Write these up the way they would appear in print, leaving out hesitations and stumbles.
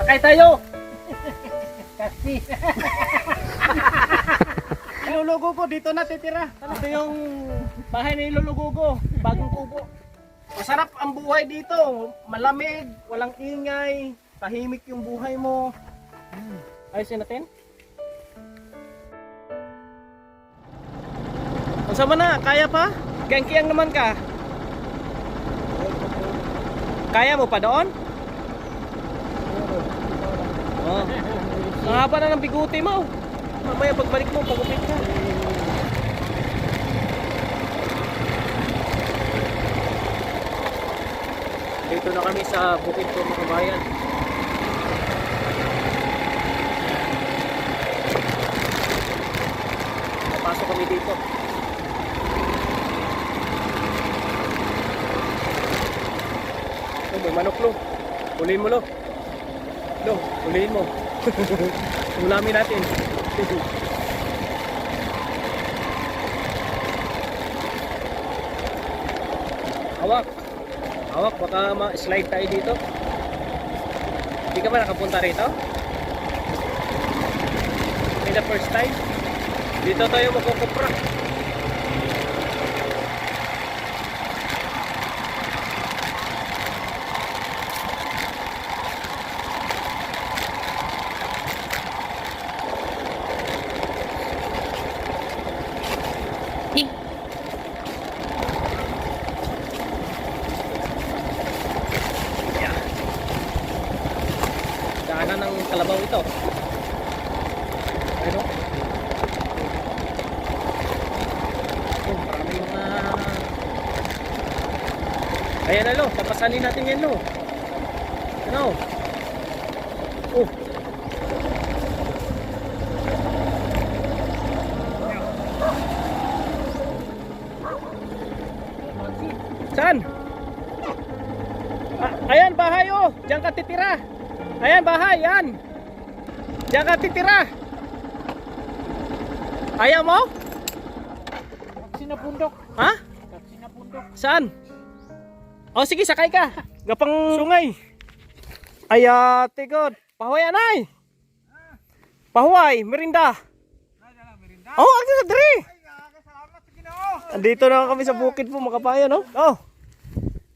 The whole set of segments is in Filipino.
Sakay tayo! Kasi. Ilulugo ko, dito na titira. Ito yung bahay na ilulugo ko. Bagong kubo. Masarap ang buhay dito. Malamig, walang ingay. Tahimik yung buhay mo. Ayusin natin. Kasama na, kaya pa? Kiyang-kiyang naman ka. Kaya mo pa doon? Oh. Ang haba na ng biguti mo. Mamaya pagbalik mo, pagupit ka. Dito na kami sa bukid ko mga kabayan. Napasok kami dito. Oh, may manok lo. Ulihin mo lo. Lo, ulihin mo. Ulamin natin. Hawak. Hawak, baka ma-slide tayo dito. Hindi ka ba nakapunta rito? In the first time? Dito tayo magkukupra. Daanan ng kalabaw ito. Ano? Oh, marami mga... Ayan na lo, papasanin natin yan lo. Ano? Oh. Saan? Ayan bahay oh, diyan ka titira. Ayan bahay, yan. Diyan ka titira. Ayaw mo? Sinapundok. Ha? Sinapundok. Saan? O sige, sakay ka. Gapang sungay. Ay, tigod. Pahuay anay. Pahuay, merinda. Oh, agad sa diri. Andito na kami sa bukid po, mga kabayan, no? Oh.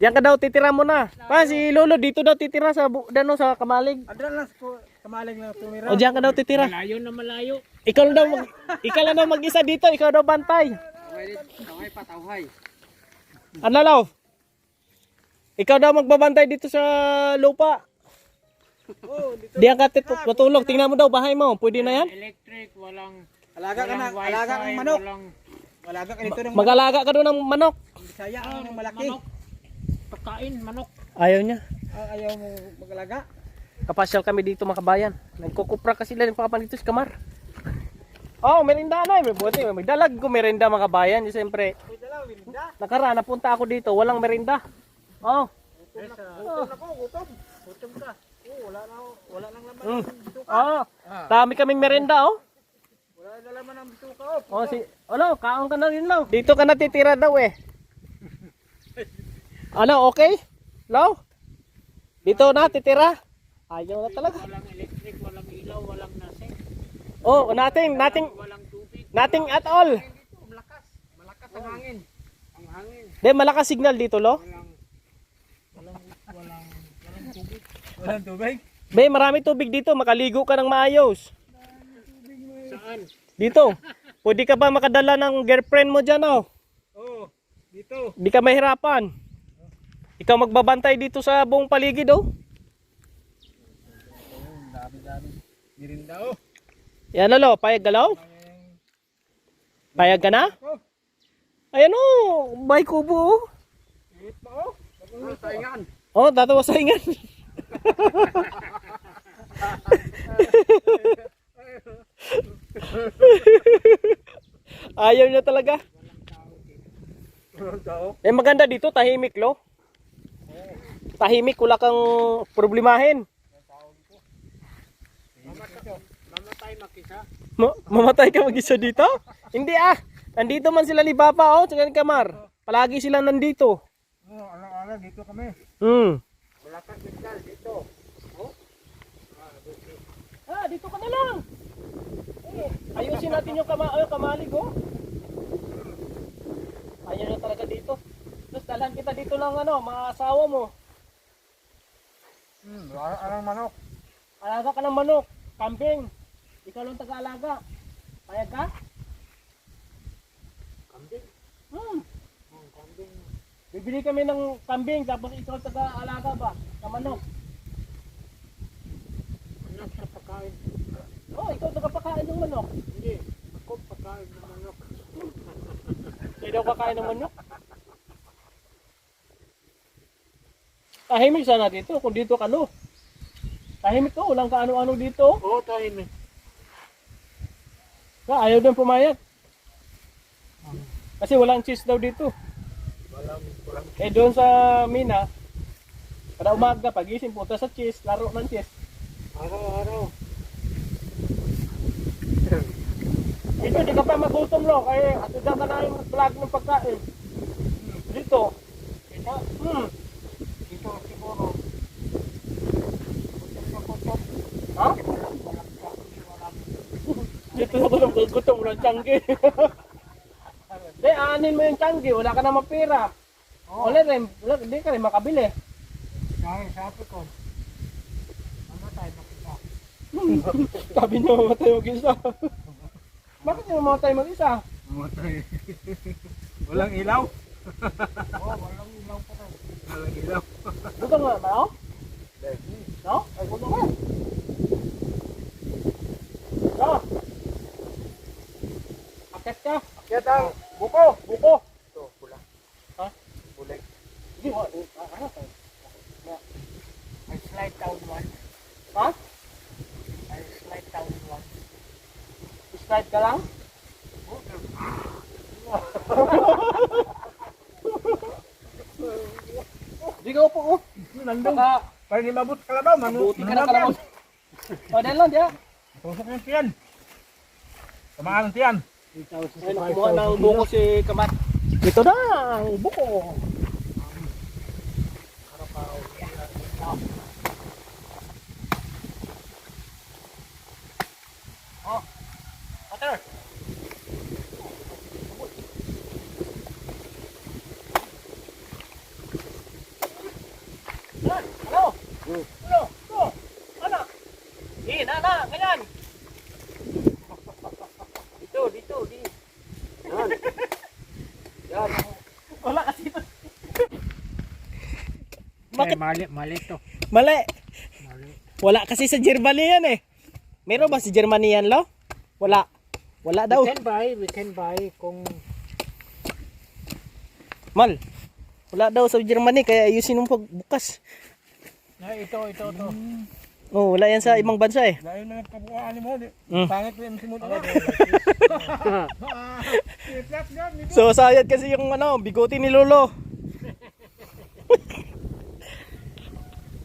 Diyan ka daw titira mo na. Pa si Lolo dito daw titira sa dano sa Kamalig. Adra lang sa Kamalig lang tumira. O diyan ka daw titira. Malayo na malayo. Ikaw lang daw ikaw lang daw mag-isa dito, ikaw daw bantay. Tawhay pa tawhay. Ano law? Ikaw daw magbabantay dito sa lupa. Oh, dito. Diyan ka tutulog. Tingnan mo daw bahay mo. Pwede na yan? Electric, walang alaga ka na, alaga kang manok. Alaga ka dito ng Mag-alaga ka doon ng manok. Bisaya ang malaki. Pagkain manok. Ayaw niya. Ayaw mo mag-alaga. Kapasyal kami dito mga kabayan. Nagkukupra kasi sila ng papan dito sa kamar. Oh, merinda na. May buti. May dalag ko merinda mga kabayan. Siyempre, Uy, dalaw, winda. nakaraan napunta ako dito. Walang merinda. Oh. Gutom na po, gutom. Gutom ka. Oh, wala nang laman Mm. ng bituka. Oh. Dami kaming merinda oh. Wala nang laman ng bituka. Oh, kaon ka na rin law. Dito ka natitira daw eh. Ano, okay? Law? Dito na titira? Ayaw na talaga. Walang electric, walang ilaw, walang nasi. Oh, nothing Walang tubig. at all. Malakas ang hangin. Ang hangin. De, malakas signal dito, lo. Walang tubig. Walang tubig? Be, marami tubig dito. Makaligo ka ng maayos. Saan? Dito. Pwede ka ba makadala ng girlfriend mo dyan, oh? Oh, dito. Di ka mahirapan. Ikaw magbabantay dito sa buong paligid, oh. Dami-dami. Mirinda oh. Yan, lo. Payag galaw? Payag ka na? Ayan, oh. May kubo, oh. Hit mo oh. Taingan. Oh, tatawa sa ingan. Ayaw niya talaga. Eh maganda dito, tahimik lo. Tahimik, wala kang problemahin. Mamatay makisa. Mamatay ka mag-isa dito? Hindi ah. Nandito man sila ni Papa oh, tsaka ni Kamar. Palagi sila nandito. Oh, ala dito kami. Hmm. Wala kang signal dito. Oh. Dito ka na lang. Ayusin natin yung kamalig, oh. Ayaw na talaga dito. Tapos dalhan kita dito ng mga asawa mo. Wala ka ng manok. Alaga ka ng manok, kambing. Ikaw lang taga-alaga. Payag ka? Kambing. Kambing. Bibili kami ng kambing, tapos ikaw taga-alaga ba? Ng manok. Manok sa pagkain. Ikaw taga-pakain ng manok. Hindi. Ako pagkain ng manok. Hindi daw kakain ng manok. Tahimik sana dito, kung dito ka no. Tahimik to, walang kaano-ano dito. Oo, tahimik. Ayaw din pumayag. Kasi walang cheese daw dito. Walang. Doon sa Mina, kada umaga, pagising punta sa cheese, laro ng cheese. Araw-araw. Dito, di ka pa magutom lo, kaya atudang ka na yung vlog ng pagkain. Dito. Dito siguro. Ha? Dito ako nang gutom, walang tiyanggi. Aanin mo yung tiyanggi, wala ka na mapira. Wala rin, hindi ka rin makabili. Dahil sabi ko, mamatay makita. Sabi niya mamatay mag-isa. Bakit niya mamatay mag-isa? Mamatay. Walang ilaw? Oo, walang ilaw pa rin. Walang ilaw. Gusto nga ba ako? No? Ay, gusto ka. No? Akit ka? Kaya daw, buko! Buko? Ito, pula. Ha? Bulay. Hindi, I slide down one. ha? I slide down one. Slide ka lang? Hindi ka upo, oh. Nandun. Baka, Para di mabut kalabaw, buti ka na kalabaw. Dahil lang, diya. Tusok yung tiyan. Tamaan ang tiyan. Ay, nakumuha ng buko si Kamat. Ito na, ang buko. Water. Hello. Hello. Go. Ano? Na, ganyan. Dito. Yan. Yan. Wala kasi ito. Bakit? Mali to. Mali. Mali. Wala kasi sa Germany yan eh. Meron ba sa Germany yan, lo? Wala. Wala daw. We can buy kung Mal. Wala daw sa Germany kaya ayusin mong pagbukas. ito. Oh, wala yan sa ibang bansa eh. Dahil na nagkabukaan mo, pangit mo yung simut na. So sayad kasi yung bigote ni Lolo.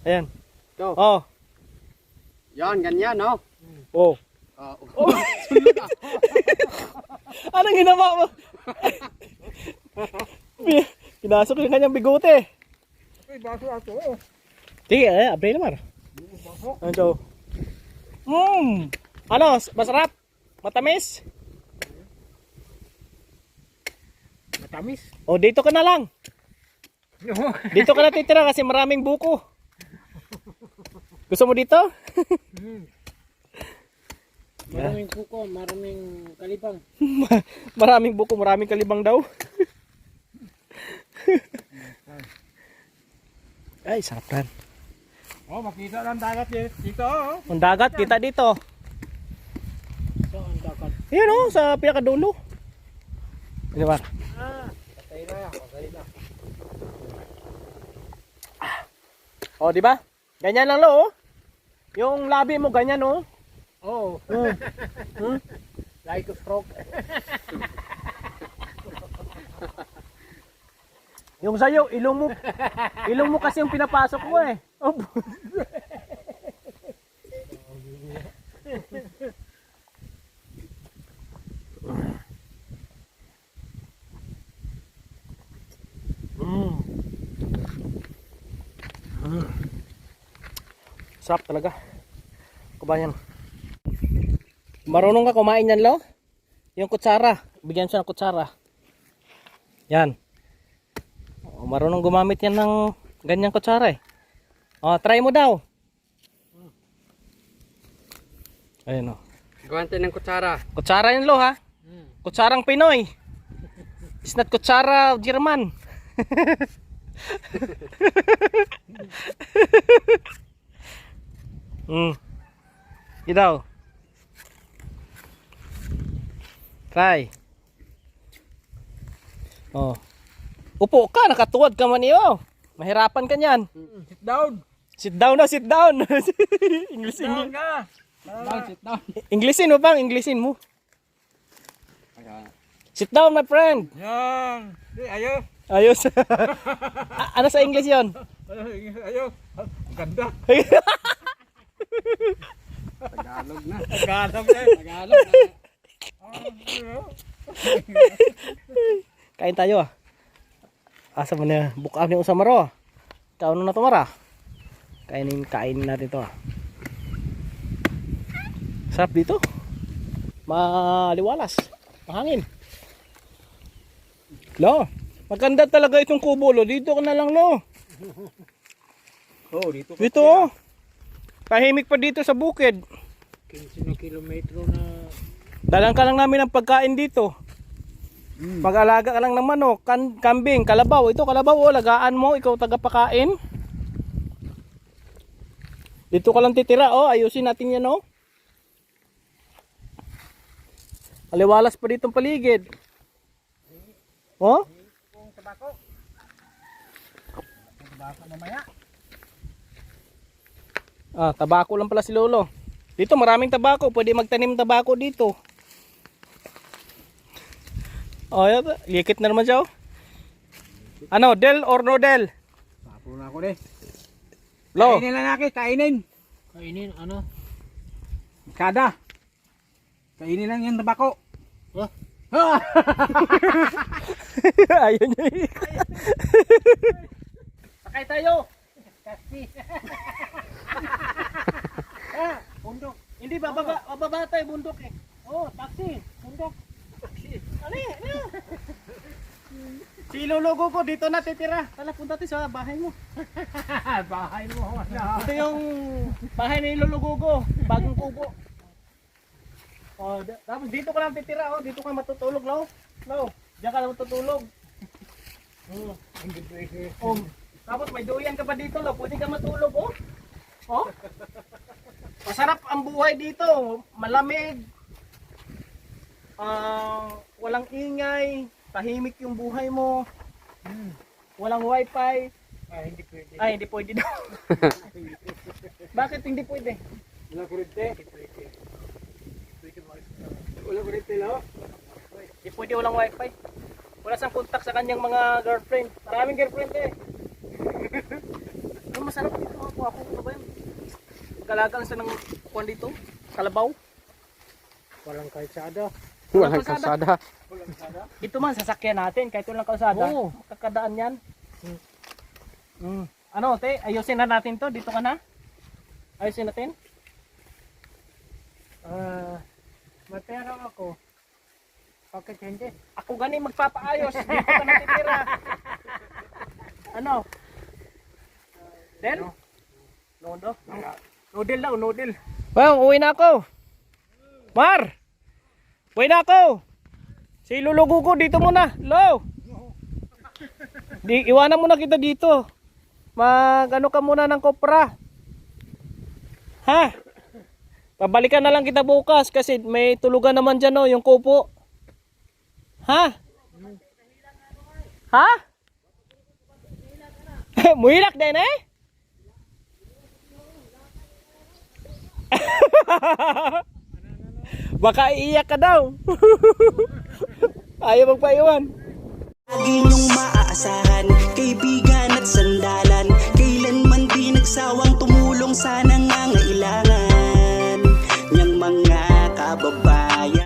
Ayan. Ito. Oh. Yan, ganyan, no? Oh. Oh. Anong ginawa mo? Pinasok yung kanyang bigote. Ay, baso ato. Sige, abray naman. Ano? Ano? Masarap? Matamis? Matamis. O, dito ka na lang. Dito ka na titira kasi maraming buko. Gusto mo dito? Maraming kuko, maraming kalibang. Maraming buko, maraming kalibang daw. Ay, sarap yan. Oh, makita ng dagat dito, oh. Ang dagat, kita dito. So, ang dagat. Yan o, sa pinakadulo. Di ba? Patay na. O, di ba? Ganyan lang lo, oh. Yung labi mo, ganyan, oh. Oh, like a frog. Yung sa'yo, ilong mo kasi yung pinapasok mo, eh. Oh. Sarap talaga. kabayan. Marunong ka kumain yan, Lo? Yung kutsara. Bigyan siya ng kutsara. Yan. O, marunong gumamit yan ng ganyang kutsara eh. O, try mo daw. Ayun o. Gawante ng kutsara. Kutsara yan, Lo, ha? Kutsarang Pinoy. It's not kutsara German. Daw. Try. Oh. Upo ka, nakatuwad ka man iyo. Mahirapan ka niyan. Sit down. Sit down na, sit down. English Sit down ka. Sit down. Englishin mo bang? Englishin mo. Sit down, my friend. Yan. Ayo. Ayos. Ano sa English yon? Ayo. Ganda. Tagalog na. Tagalog na. Tagalog na. Kain tayo ah. Asa mo na bukaan yung usamaro. Kaon na tumara. Kainin natin to ah. Sarap dito. Maliwalas. Mahangin. Lo, maganda talaga itong kubo, Lo. Dito ka na lang, Lo. Oh, dito. Dito oh. Tahimik pa dito sa bukid. 15 na kilometro na. Dalang ka lang namin ng pagkain dito. Mag-alaga ka lang ng manok, kambing, kalabaw. Ito kalabaw oh, lagaan mo, ikaw tagapakain. Dito ka lang titira oh, ayusin natin yan oh. Aliwalas pa ditong paligid. Oh? Tabako. Tabako mamaya. Ah, tabako lang pala si Lolo. Dito maraming tabako, pwede magtanim tabako dito. Oh, yan, likit na naman siya oh. Ano, del or no del? Tapo na ako de. Lo. Kainin lang natin, kainin. Kainin, ano? Kada. Kainin lang yung tabako. Oh. Ayun niya. Sakay tayo. Kasi. Bundok. Hindi bababa tayo bundok eh. Oh, taxi. Bundok. Taxi. Ano? Si Lulugo ko dito na titira. Tala punta tayo sa bahay mo. Bahay mo. Ito yung bahay ni Lulugo ko. Bagong kubo. Oh, tapos dito ka lang titira oh. Dito ka matutulog, Lo. Lo, diyan ka lang matutulog. Tapos may duyan ka pa dito, Lo. Pwede ka matulog oh. Oh? Masarap ang buhay dito. Malamig. Walang ingay. Tahimik yung buhay mo. Walang wifi. Hindi pwede. Ay, hindi pwede daw. Bakit hindi pwede? Wala kurente. Wala kurente lang. Hindi pwede walang wifi. Wala sang contact sa kanyang mga girlfriend. Maraming girlfriend eh. Ano masarap dito? Ako ano ba yan? Magalaga lang sa ng kuwan dito. Kalabaw. Walang kalsada. Walang kalsada. Ito man sasakyan natin kahit walang kalsada. Oo. Makakadaan yan. Ano te? Ayusin na natin to. Dito ka na? Ayusin natin? Matera ako. Bakit hindi? Ako gani magpapaayos. Dito ka natitira. Ano? Del? Nodo? Noodle daw, noodle. Well, uwi na ako. Mar! Uwi na ako. Si Lulugo ko dito muna. Lo! Iwanan muna kita dito. Ano ka muna ng kopra. Ha? Pabalikan na lang kita bukas kasi may tulugan naman dyan oh, yung kupo. Ha? Ha? Muhilak din eh? Baka iiyak ka daw. Ayaw magpaiwan. Lagi niyong maaasahan, kaibigan at sandalan. Kailanman di nagsawang tumulong sana